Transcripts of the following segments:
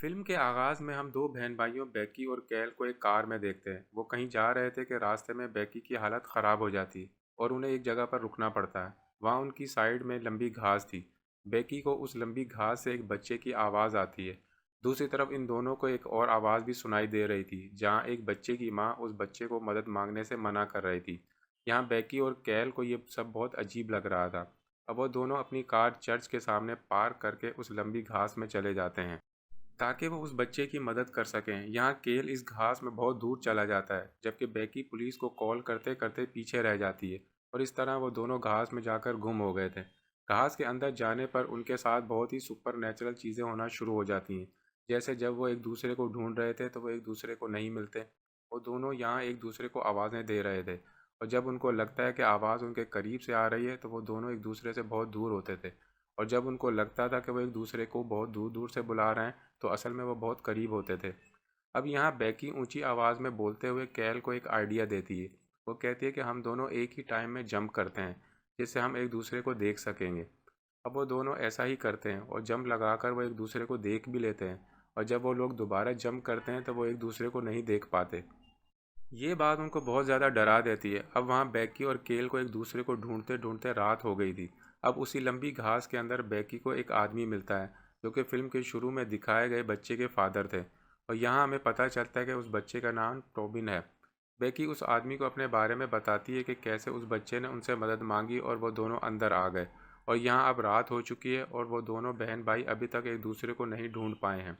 Film के आगाज में हम दो बहन भाइयों बेकी और कैल को एक कार में देखते हैं। वो कहीं जा रहे थे कि रास्ते में बेकी की हालत ख़राब हो जाती और उन्हें एक जगह पर रुकना पड़ता है। वहाँ उनकी साइड में लंबी घास थी। बेकी को उस लंबी घास से एक बच्चे की आवाज़ आती है। दूसरी तरफ इन दोनों को एक और आवाज़ भी सुनाई दे रही थी, जहाँ एक बच्चे की माँ उस बच्चे को मदद मांगने से मना कर रही थी। यहाँ बेकी और कैल को ये सब बहुत अजीब लग रहा था। अब वो दोनों अपनी कार चर्च के सामने पार्क करके उस लंबी घास में चले जाते हैं ताकि वो उस बच्चे की मदद कर सकें। यहाँ केल इस घास में बहुत दूर चला जाता है, जबकि बेकी पुलिस को कॉल करते करते पीछे रह जाती है और इस तरह वो दोनों घास में जाकर गुम हो गए थे। घास के अंदर जाने पर उनके साथ बहुत ही सुपर नेचुरल चीज़ें होना शुरू हो जाती हैं। जैसे जब वो एक दूसरे को ढूंढ रहे थे तो वो एक दूसरे को नहीं मिलते। वो दोनों यहाँ एक दूसरे को आवाज़ें दे रहे थे और जब उनको लगता है कि आवाज़ उनके करीब से आ रही है तो वो दोनों एक दूसरे से बहुत दूर होते थे। और जब उनको लगता था कि वो एक दूसरे को बहुत दूर दूर से बुला रहे हैं तो असल में वो बहुत करीब होते थे। अब यहाँ बेकी ऊंची आवाज़ में बोलते हुए कैल को एक आइडिया देती है। वो कहती है कि हम दोनों एक ही टाइम में जंप करते हैं, जिससे हम एक दूसरे को देख सकेंगे। अब वो दोनों ऐसा ही करते हैं और जंप लगाकर वो एक दूसरे को देख भी लेते हैं। और जब वो लोग दोबारा जंप करते हैं तो वो एक दूसरे को नहीं देख पाते। ये बात उनको बहुत ज़्यादा डरा देती है। अब वहाँ बेकी और केल को एक दूसरे को ढूंढते ढूंढते रात हो गई थी। अब उसी लंबी घास के अंदर बेकी को एक आदमी मिलता है, जो कि फिल्म के शुरू में दिखाए गए बच्चे के फादर थे। और यहाँ हमें पता चलता है कि उस बच्चे का नाम टोबिन है। बेकी उस आदमी को अपने बारे में बताती है कि कैसे उस बच्चे ने उनसे मदद मांगी और वो दोनों अंदर आ गए। और यहाँ अब रात हो चुकी है और वो दोनों बहन भाई अभी तक एक दूसरे को नहीं ढूंढ पाए हैं।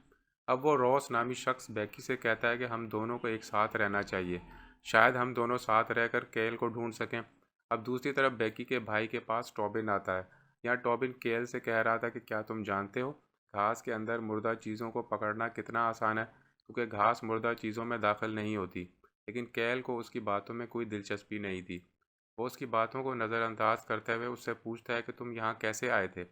अब वो रॉस नामी शख्स बेकी से कहता है कि हम दोनों को एक साथ रहना चाहिए। शायद हम दोनों साथ रहकर केल को ढूंढ सकें। अब दूसरी तरफ बेकी के भाई के पास टॉबिन आता है। यहाँ टॉबिन केल से कह रहा था कि क्या तुम जानते हो, घास के अंदर मुर्दा चीज़ों को पकड़ना कितना आसान है, क्योंकि घास मुर्दा चीज़ों में दाखिल नहीं होती। लेकिन केल को उसकी बातों में कोई दिलचस्पी नहीं थी। वो उसकी बातों को नज़रअंदाज करते हुए उससे पूछता है कि तुम यहाँ कैसे आए थे।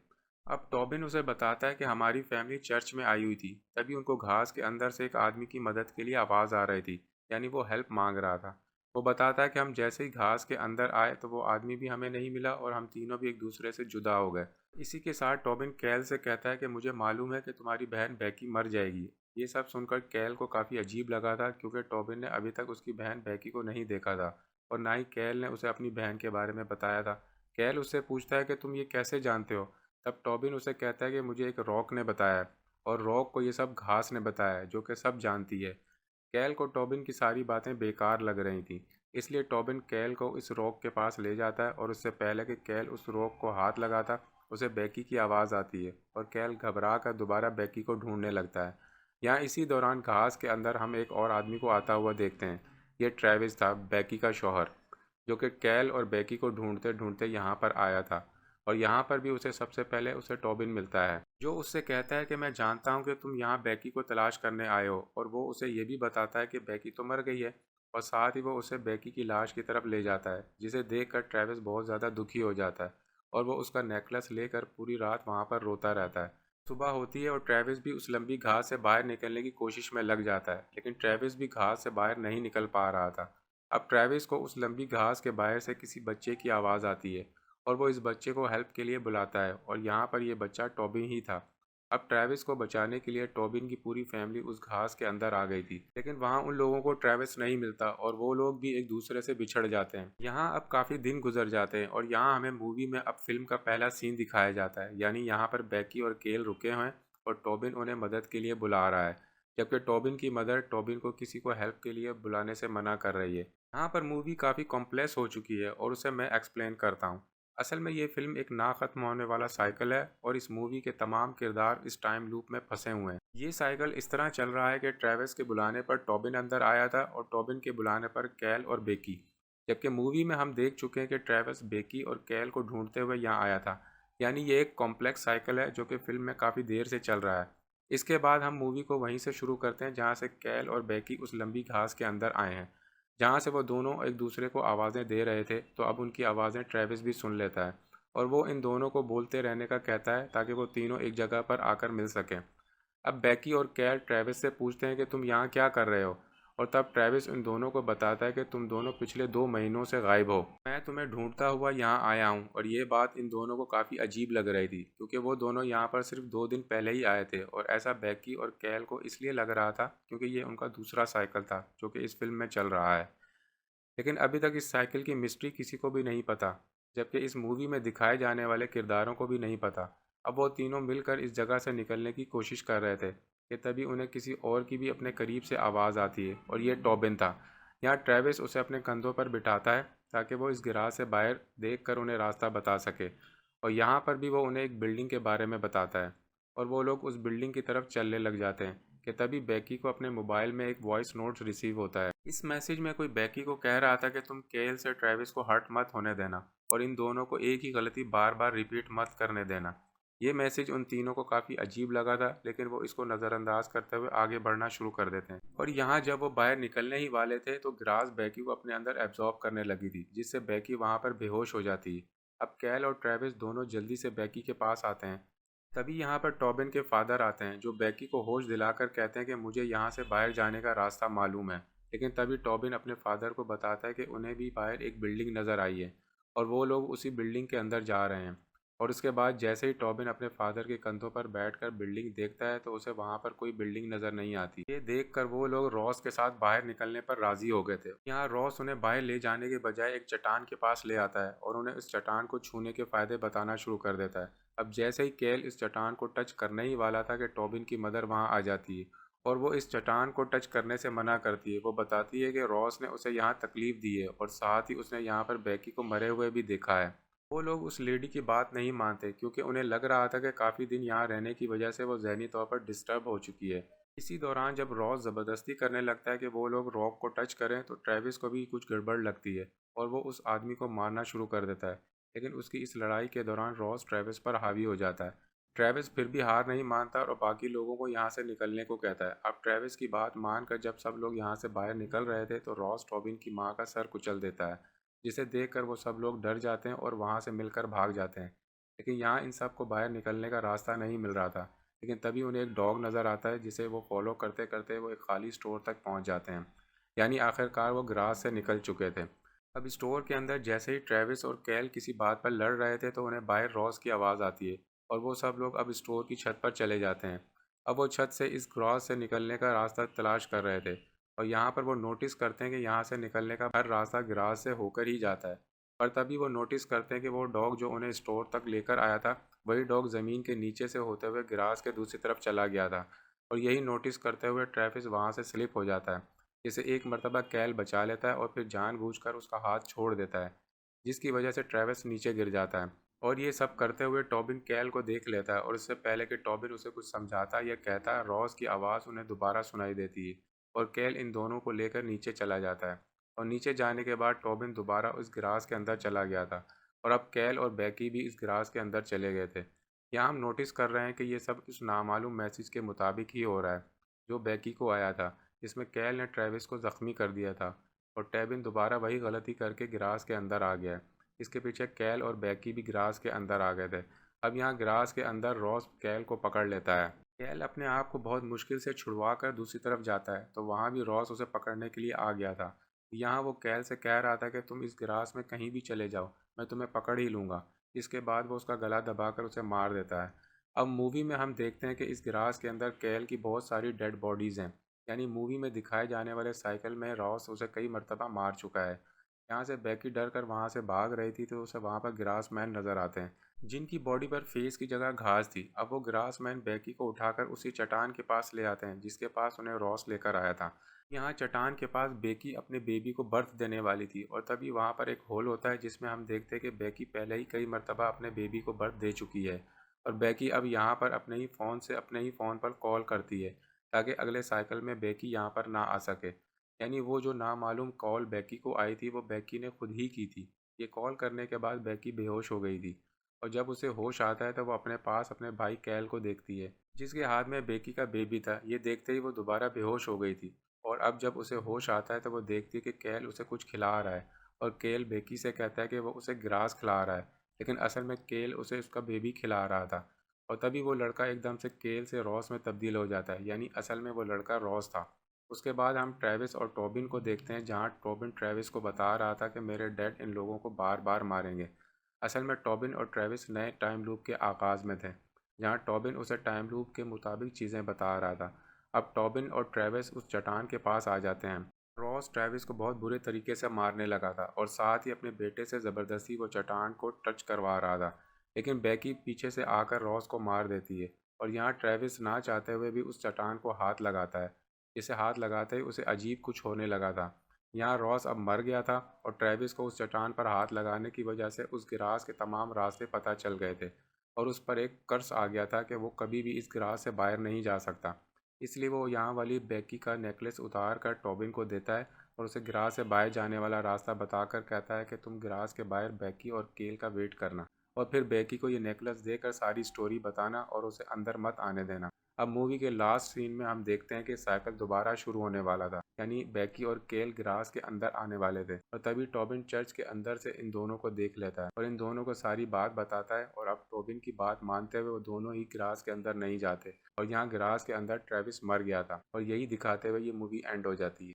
अब टॉबिन उसे बताता है कि हमारी फैमिली चर्च में आई हुई थी, तभी उनको घास के अंदर से एक आदमी की मदद के लिए आवाज़ आ रही थी, यानी वो हेल्प मांग रहा था। वो बताता है कि हम जैसे ही घास के अंदर आए तो वो आदमी भी हमें नहीं मिला और हम तीनों भी एक दूसरे से जुदा हो गए। इसी के साथ टॉबिन कैल से कहता है कि मुझे मालूम है कि तुम्हारी बहन बैकी मर जाएगी। ये सब सुनकर कैल को काफ़ी अजीब लगा था, क्योंकि टॉबिन ने अभी तक उसकी बहन बैकी को नहीं देखा था और ना ही कैल ने उसे अपनी बहन के बारे में बताया था। कैल उससे पूछता है कि तुम ये कैसे जानते हो। तब टॉबिन उसे कहता है कि मुझे एक रॉक ने बताया है और रॉक को ये सब घास ने बताया है, जो कि सब जानती है। कैल को टॉबिन की सारी बातें बेकार लग रही थीं, इसलिए टॉबिन कैल को इस रॉक के पास ले जाता है और उससे पहले कि कैल उस रॉक को हाथ लगाता, उसे बेकी की आवाज़ आती है और कैल घबरा कर दोबारा बेकी को ढूंढने लगता है। यहाँ इसी दौरान घास के अंदर हम एक और आदमी को आता हुआ देखते हैं। ये ट्रेविस था, बेकी का शौहर, जो कि कैल और बेकी को ढूंढते ढूंढते यहाँ पर आया था। और यहाँ पर भी उसे सबसे पहले उसे टॉबिन मिलता है, जो उससे कहता है कि मैं जानता हूँ कि तुम यहाँ बेकी को तलाश करने आए हो। और वो उसे ये भी बताता है कि बेकी तो मर गई है। और साथ ही वो उसे बेकी की लाश की तरफ ले जाता है, जिसे देखकर ट्रेविस बहुत ज़्यादा दुखी हो जाता है और वो उसका नेकलेस लेकर पूरी रात वहाँ पर रोता रहता है। सुबह होती है और ट्रेविस भी उस लंबी घास से बाहर निकलने की कोशिश में लग जाता है, लेकिन ट्रेविस भी घास से बाहर नहीं निकल पा रहा था। अब ट्रेविस को उस लंबी घास के बाहर से किसी बच्चे की आवाज़ आती है और वो इस बच्चे को हेल्प के लिए बुलाता है और यहाँ पर ये बच्चा टॉबिन ही था। अब ट्रेविस को बचाने के लिए टॉबिन की पूरी फैमिली उस घास के अंदर आ गई थी, लेकिन वहाँ उन लोगों को ट्रेविस नहीं मिलता और वो लोग भी एक दूसरे से बिछड़ जाते हैं। यहाँ अब काफ़ी दिन गुजर जाते हैं और यहाँ हमें मूवी में अब फिल्म का पहला सीन दिखाया जाता है, यानी यहाँ पर बेकी और केल रुके हुए हैं और टॉबिन उन्हें मदद के लिए बुला रहा है, जबकि टॉबिन की मदर टॉबिन को किसी को हेल्प के लिए बुलाने से मना कर रही है। यहाँ पर मूवी काफ़ी कॉम्प्लेक्स हो चुकी है और उसे मैं एक्सप्लेन करता हूँ। असल में ये फिल्म एक ना ख़त्म होने वाला साइकिल है और इस मूवी के तमाम किरदार इस टाइम लूप में फंसे हुए हैं। ये साइकिल इस तरह चल रहा है कि ट्रेविस के बुलाने पर टॉबिन अंदर आया था और टॉबिन के बुलाने पर कैल और बेकी। जबकि मूवी में हम देख चुके हैं कि ट्रेविस बेकी और कैल को ढूंढते हुए यहाँ आया था। यानी ये एक कॉम्प्लेक्स साइकिल है जो कि फिल्म में काफ़ी देर से चल रहा है। इसके बाद हम मूवी को वहीं से शुरू करते हैं जहाँ से कैल और बेकी उस लंबी घास के अंदर आए हैं, जहाँ से वो दोनों एक दूसरे को आवाज़ें दे रहे थे। तो अब उनकी आवाज़ें ट्रेविस भी सुन लेता है और वो इन दोनों को बोलते रहने का कहता है ताकि वो तीनों एक जगह पर आकर मिल सकें। अब बेकी और कैल ट्रेविस से पूछते हैं कि तुम यहाँ क्या कर रहे हो, और तब ट्रेविस इन दोनों को बताता है कि तुम दोनों पिछले 2 महीनों से गायब हो, मैं तुम्हें ढूंढता हुआ यहाँ आया हूँ। और ये बात इन दोनों को काफ़ी अजीब लग रही थी क्योंकि वो दोनों यहाँ पर सिर्फ 2 दिन पहले ही आए थे, और ऐसा बैकी और कैल को इसलिए लग रहा था क्योंकि ये उनका दूसरा साइकिल था जो कि इस फिल्म में चल रहा है। लेकिन अभी तक इस साइकिल की मिस्ट्री किसी को भी नहीं पता, जबकि इस मूवी में दिखाए जाने वाले किरदारों को भी नहीं पता। अब वो तीनों मिलकर इस जगह से निकलने की कोशिश कर रहे थे कि तभी उन्हें किसी और की भी अपने करीब से आवाज़ आती है, और ये टॉबिन था। यहाँ ट्रेविस उसे अपने कंधों पर बिठाता है ताकि वो इस गिराज से बाहर देख कर उन्हें रास्ता बता सके, और यहाँ पर भी वो उन्हें एक बिल्डिंग के बारे में बताता है, और वो लोग उस बिल्डिंग की तरफ चलने लग जाते हैं कि तभी बैकी को अपने मोबाइल में एक वॉइस नोट रिसीव होता है। इस मैसेज में कोई बैकी को कह रहा था कि तुम केल से ट्रेविस को हर्ट मत होने देना, और इन दोनों को एक ही गलती बार बार रिपीट मत करने देना। ये मैसेज उन तीनों को काफ़ी अजीब लगा था, लेकिन वो इसको नज़रअंदाज करते हुए आगे बढ़ना शुरू कर देते हैं। और यहाँ जब वो बाहर निकलने ही वाले थे तो ग्रास बैकी को अपने अंदर एब्जॉर्ब करने लगी थी, जिससे बैकी वहाँ पर बेहोश हो जाती है। अब कैल और ट्रेविस दोनों जल्दी से बैकी के पास आते हैं। तभी यहाँ पर टॉबिन के फादर आते हैं जो बैकी को होश दिलाकर कहते हैं कि मुझे यहाँ से बाहर जाने का रास्ता मालूम है। लेकिन तभी टॉबिन अपने फादर को बताता है कि उन्हें भी बाहर एक बिल्डिंग नज़र आई है, और वो लोग उसी बिल्डिंग के अंदर जा रहे हैं। और उसके बाद जैसे ही टॉबिन अपने फादर के कंधों पर बैठकर बिल्डिंग देखता है तो उसे वहाँ पर कोई बिल्डिंग नज़र नहीं आती। ये देखकर वो लोग रॉस के साथ बाहर निकलने पर राज़ी हो गए थे। यहाँ रॉस उन्हें बाहर ले जाने के बजाय एक चट्टान के पास ले आता है और उन्हें इस चट्टान को छूने के फ़ायदे बताना शुरू कर देता है। अब जैसे ही केल इस चट्टान को टच करने ही वाला था कि टॉबिन की मदर वहाँ आ जाती है, और वो इस चट्टान को टच करने से मना करती है। वो बताती है कि रॉस ने उसे यहाँ तकलीफ़ दी है और साथ ही उसने यहाँ पर बैकी को मरे हुए भी देखा है। वो लोग उस लेडी की बात नहीं मानते क्योंकि उन्हें लग रहा था कि काफ़ी दिन यहाँ रहने की वजह से वो जहनी तौर पर डिस्टर्ब हो चुकी है। इसी दौरान जब रॉस ज़बरदस्ती करने लगता है कि वो लोग रॉक को टच करें तो ट्रेविस को भी कुछ गड़बड़ लगती है, और वो उस आदमी को मारना शुरू कर देता है। लेकिन उसकी इस लड़ाई के दौरान रॉस ट्रेविस पर हावी हो जाता है। ट्रेविस फिर भी हार नहीं मानता और बाकी लोगों को यहाँ से निकलने को कहता है। अब ट्रेविस की बात मानकर जब सब लोग यहाँ से बाहर निकल रहे थे तो रॉस टॉबिन की माँ का सर कुचल देता है, जिसे देखकर वो सब लोग डर जाते हैं और वहाँ से मिलकर भाग जाते हैं। लेकिन यहाँ इन सब को बाहर निकलने का रास्ता नहीं मिल रहा था। लेकिन तभी उन्हें एक डॉग नज़र आता है जिसे वो फॉलो करते करते वो एक खाली स्टोर तक पहुँच जाते हैं। यानी आखिरकार वो ग्रास से निकल चुके थे। अब स्टोर के अंदर जैसे ही ट्रेविस और कैल किसी बात पर लड़ रहे थे तो उन्हें बाहर रॉस की आवाज़ आती है, और वो सब लोग अब स्टोर की छत पर चले जाते हैं। अब वो छत से इस ग्रास से निकलने का रास्ता तलाश कर रहे थे, और यहाँ पर वो नोटिस करते हैं कि यहाँ से निकलने का हर रास्ता ग्रास से होकर ही जाता है। पर तभी वो नोटिस करते हैं कि वो डॉग जो उन्हें स्टोर तक लेकर आया था, वही डॉग ज़मीन के नीचे से होते हुए ग्रास के दूसरी तरफ चला गया था। और यही नोटिस करते हुए ट्रेविस वहाँ से स्लिप हो जाता है, जिसे एक मर्तबा कैल बचा लेता है और फिर जानबूझकर उसका हाथ छोड़ देता है, जिसकी वजह से ट्रेविस नीचे गिर जाता है। और ये सब करते हुए टॉबिन कैल को देख लेता है, और इससे पहले कि टॉबिन उसे कुछ समझाता या कहता है, रॉस की आवाज़ उन्हें दोबारा सुनाई देती है, और कैल इन दोनों को लेकर नीचे चला जाता है। और नीचे जाने के बाद टॉबिन दोबारा उस ग्रास के अंदर चला गया था, और अब कैल और बैकी भी इस ग्रास के अंदर चले गए थे। यहाँ हम नोटिस कर रहे हैं कि ये सब उस नामालूम मैसेज के मुताबिक ही हो रहा है जो बैकी को आया था, जिसमें कैल ने ट्रेविस को ज़ख्मी कर दिया था, और टैबिन दोबारा वही गलती करके ग्रास के अंदर आ गया है। इसके पीछे कैल और बैकी भी ग्रास के अंदर आ गए थे। अब यहाँ ग्रास के अंदर रॉस कैल को पकड़ लेता है। कैल अपने आप को बहुत मुश्किल से छुड़वा कर दूसरी तरफ जाता है तो वहाँ भी रॉस उसे पकड़ने के लिए आ गया था। यहाँ वो कैल से कह रहा था कि तुम इस ग्रास में कहीं भी चले जाओ, मैं तुम्हें पकड़ ही लूँगा। इसके बाद वो उसका गला दबाकर उसे मार देता है। अब मूवी में हम देखते हैं कि इस ग्रास के अंदर कैल की बहुत सारी डेड बॉडीज़ हैं। यानी मूवी में दिखाए जाने वाले साइकिल में रॉस उसे कई मरतबा मार चुका है। यहाँ से बैकी डर कर वहाँ से भाग रही थी तो उसे वहाँ पर ग्रास मैन नज़र आते हैं, जिनकी बॉडी पर फेस की जगह घास थी। अब वो ग्रास मैन बैकी को उठाकर उसी चट्टान के पास ले आते हैं जिसके पास उन्हें रॉस लेकर आया था। यहाँ चट्टान के पास बेकी अपने बेबी को बर्थ देने वाली थी, और तभी वहाँ पर एक होल होता है जिसमें हम देखते हैं कि बेकी पहले ही कई मरतबा अपने बेबी को बर्थ दे चुकी है। और बेकी अब यहाँ पर अपने ही फ़ोन पर कॉल करती है ताकि अगले साइकिल में बेकी यहाँ पर ना आ सके। यानी वो जो नामालूम कॉल बेकी को आई थी वो बेकी ने खुद ही की थी। ये कॉल करने के बाद बेकी बेहोश हो गई थी, और जब उसे होश आता है तो वो अपने पास अपने भाई कैल को देखती है जिसके हाथ में बेकी का बेबी था। ये देखते ही वो दोबारा बेहोश हो गई थी, और अब जब उसे होश आता है तो वो देखती है कि कैल उसे कुछ खिला रहा है, और केल बेकी से कहता है कि वो उसे ग्रास खिला रहा है, लेकिन असल में केल उसे उसका बेबी खिला रहा था। और तभी वो लड़का एकदम से केल से रॉस में तब्दील हो जाता है, यानी असल में वो लड़का रॉस था। उसके बाद हम ट्रेविस और टोबिन को देखते हैं, जहाँ टोबिन ट्रेविस को बता रहा था कि मेरे डैड इन लोगों को बार बार मारेंगे। असल में टोबिन और ट्रेविस नए टाइम लूप के आगाज़ में थे, जहाँ टोबिन उसे टाइम लूप के मुताबिक चीज़ें बता रहा था। अब टोबिन और ट्रेविस उस चट्टान के पास आ जाते हैं। रॉस ट्रेविस को बहुत बुरे तरीके से मारने लगा था और साथ ही अपने बेटे से ज़बरदस्ती वो चट्टान को टच करवा रहा था, लेकिन बेकी पीछे से आकर रॉस को मार देती है और यहाँ ट्रेविस ना चाहते हुए भी उस चट्टान को हाथ लगाता है। इसे हाथ लगाते ही उसे अजीब कुछ होने लगा था। यहाँ रॉस अब मर गया था और ट्रेविस को उस चट्टान पर हाथ लगाने की वजह से उस गिरास के तमाम रास्ते पता चल गए थे और उस पर एक कर्स आ गया था कि वो कभी भी इस गिरास से बाहर नहीं जा सकता। इसलिए वो यहाँ वाली बेकी का नेकलेस उतार कर टोबिन को देता है और उसे गिरास से बाहर जाने वाला रास्ता बताकर कहता है कि तुम गिरास के बाहर बेकी और केल का वेट करना और फिर बेकी को ये नेकलेस देकर सारी स्टोरी बताना और उसे अंदर मत आने देना। अब मूवी के लास्ट सीन में हम देखते हैं कि साइकिल दोबारा शुरू होने वाला था, यानी बेकी और केल ग्रास के अंदर आने वाले थे और तभी टोबिन चर्च के अंदर से इन दोनों को देख लेता है और इन दोनों को सारी बात बताता है और अब टोबिन की बात मानते हुए वो दोनों ही ग्रास के अंदर नहीं जाते और यहाँ ग्रास के अंदर ट्रेविस मर गया था और यही दिखाते हुए ये मूवी एंड हो जाती है।